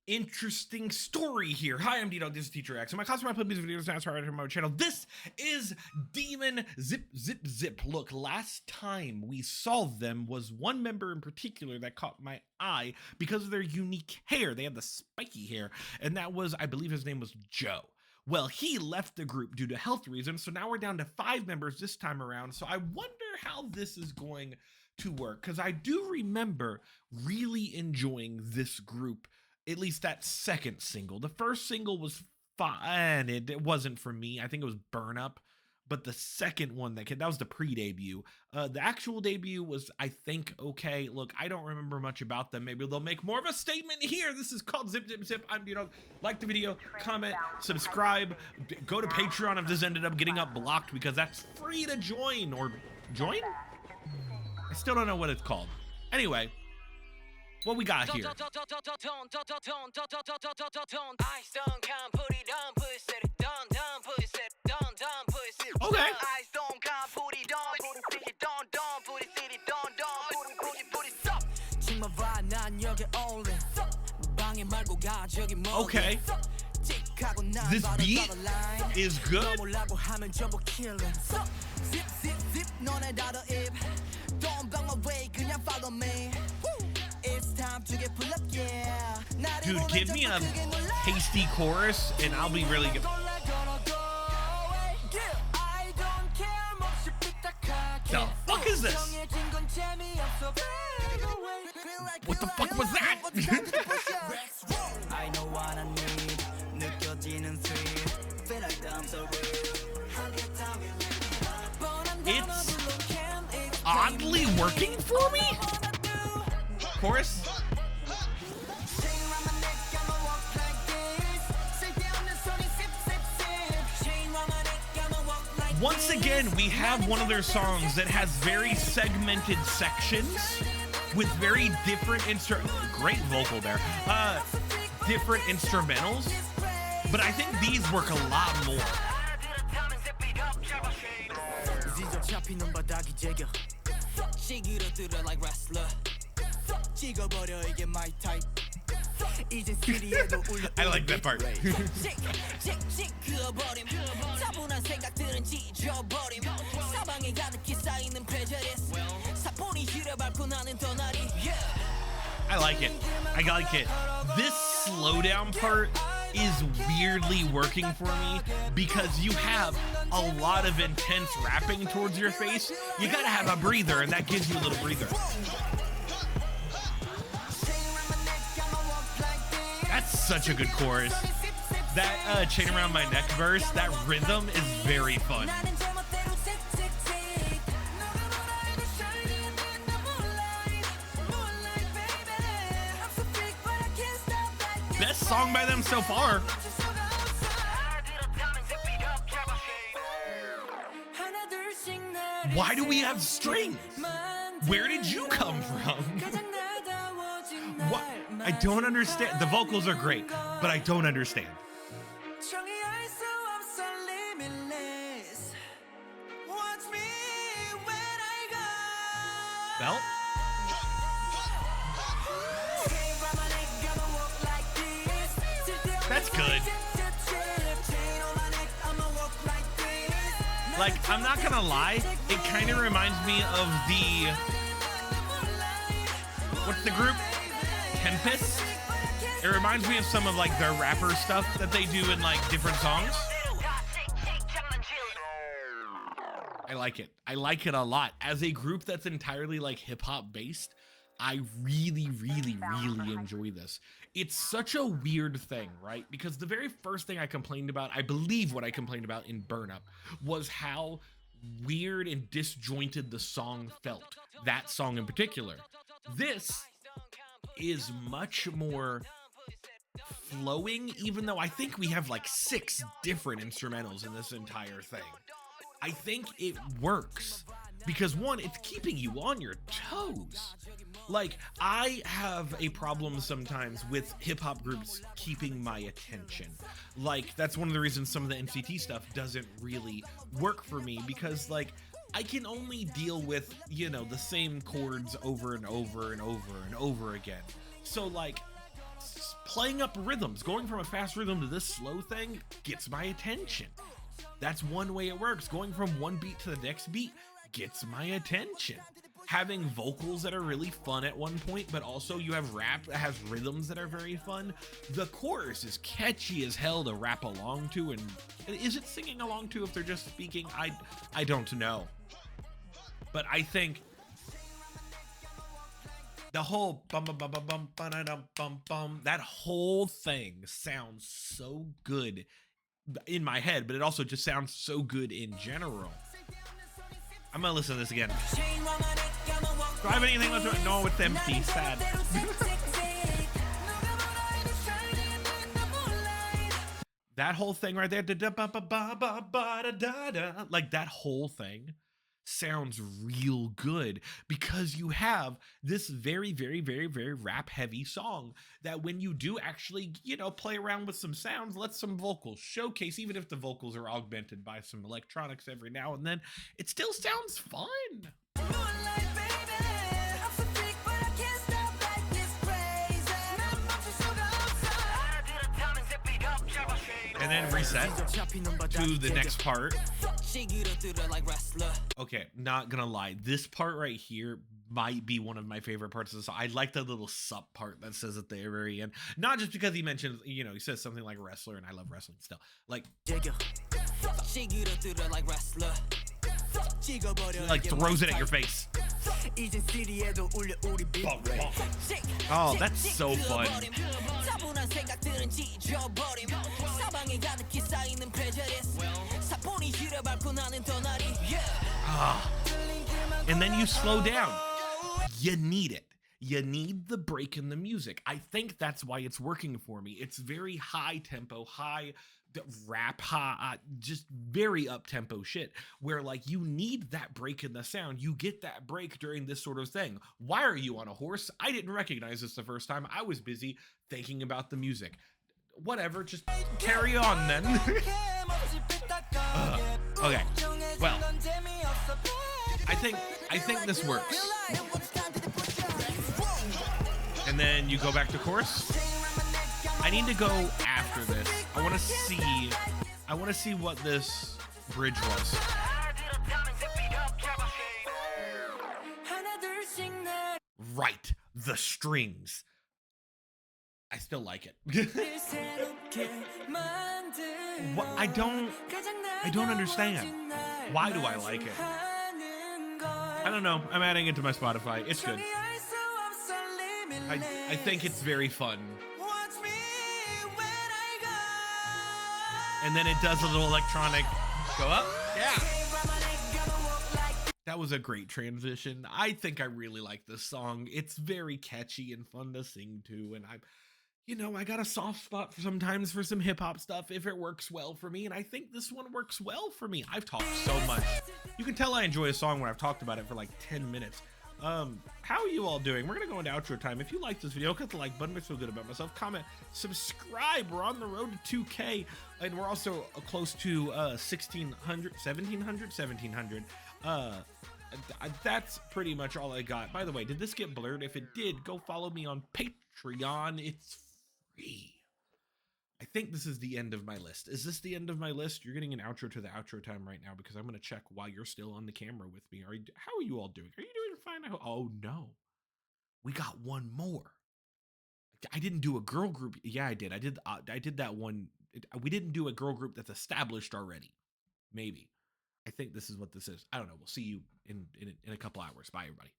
Interesting story here. Hi, I'm Ddog. This is Teacher X. And my class where I play music videos now right on my channel. This is Demon Zip Zip Zip. Look, last time we saw them was one member in particular that caught my eye because of their unique hair. They had the spiky hair, and that was, I believe his name was Joe. Well, he left the group due to health reasons, so now we're down to 5 members this time around. So I wonder how this is going to work, because I do remember really enjoying this group. At least that second single. The first single was fine. It wasn't for me. I think it was Burn Up. But the second one that was the pre-debut. The actual debut was, I think, okay. Look, I don't remember much about them. Maybe they'll make more of a statement here. This is called Zip Zip Zip. I'm Ddog. Like the video, comment, subscribe, go to Patreon if this ended up getting up blocked, because that's free to join. Or join? I still don't know what it's called. Anyway. What we got here? Okay. Okay. This beat is good. Dude, give me a tasty chorus and I'll be really good. The fuck is this? What the fuck was that? It's oddly working for me? Chorus? Once again, we have one of their songs that has very segmented sections with very different great vocal there. Different instrumentals, but I think these work a lot more. I like that part. I like it. I like it. This slowdown part is weirdly working for me because you have a lot of intense rapping towards your face. You gotta have a breather, and that gives you a little breather. That's such a good chorus. That chain around my neck verse, that rhythm is very fun. Best song by them so far. Why do we have strings? Where did you come from? What? I don't understand. The vocals are great, but I don't understand. Belt? That's good. Like, I'm not gonna lie, it kind of reminds me of the... What's the group? Tempest? It reminds me of some of, like, their rapper stuff that they do in, like, different songs. I like it. I like it a lot. As a group that's entirely, like, hip-hop based, I really, really, really enjoy this. It's such a weird thing, right? Because the very first thing I complained about, I believe what I complained about in Burn Up, was how weird and disjointed the song felt. That song in particular. This is much more flowing, even though I think we have like 6 different instrumentals in this entire thing. I think it works because, one, it's keeping you on your toes. Like, I have a problem sometimes with hip-hop groups keeping my attention. Like, that's one of the reasons some of the NCT stuff doesn't really work for me, because, like, I can only deal with, you know, the same chords over and over and over and over again. So, like, playing up rhythms, going from a fast rhythm to this slow thing gets my attention. That's one way it works. Going from one beat to the next beat gets my attention. Having vocals that are really fun at one point, but also you have rap that has rhythms that are very fun. The chorus is catchy as hell to rap along to, and is it singing along to if they're just speaking? I don't know. But I think the whole bum bum bum bum bum bum bum bum, that whole thing sounds so good in my head, but it also just sounds so good in general. I'm gonna listen to this again. Do I have anything left to it? No, it's empty. Sad. That whole thing right there, like that whole thing sounds real good because you have this very, very, very, very rap heavy song that when you do actually, you know, play around with some sounds, let some vocals showcase, even if the vocals are augmented by some electronics every now and then, it still sounds fun. And then reset to the next part. Okay, not gonna lie, this part right here might be one of my favorite parts of the song. I like the little sup part that says at the very end, not just because he mentions, you know, he says something like wrestler, and I love wrestling still, like throws it at your face. Oh, that's so fun. And then you slow down. You need it. You need the break in the music. I think that's why it's working for me. It's very high tempo, high rap, just very up tempo shit, where like you need that break in the sound. You get that break during this sort of thing. Why are you on a horse? I didn't recognize this the first time. I was busy thinking about the music. Whatever, just carry on then. Okay, well, I think this works. And then you go back to chorus. I need to go after this. I want to see what this bridge was. Right, the strings. I still like it. What I don't understand. Why do I like it? I don't know. I'm adding it to my Spotify. It's good. I think it's very fun. And then it does a little electronic go up. Yeah. That was a great transition. I think I really like this song. It's very catchy and fun to sing to. And I got a soft spot sometimes for some hip hop stuff if it works well for me. And I think this one works well for me. I've talked so much. You can tell I enjoy a song when I've talked about it for like 10 minutes. How are you all doing? We're gonna go into outro time. If you like this video, click the like button. I feel good about myself. Comment, subscribe. We're on the road to 2K, and we're also close to 1700. That's pretty much all I got. By the way, did this get blurred? If it did, go follow me on Patreon. It's free. I think this is the end of my list. Is this the end of my list? You're getting an outro to the outro time right now because I'm going to check while you're still on the camera with me. How are you all doing? Are you doing fine? Oh, no. We got one more. I didn't do a girl group. Yeah, I did. I did that one. We didn't do a girl group that's established already. Maybe. I think this is what this is. I don't know. We'll see you in a couple hours. Bye, everybody.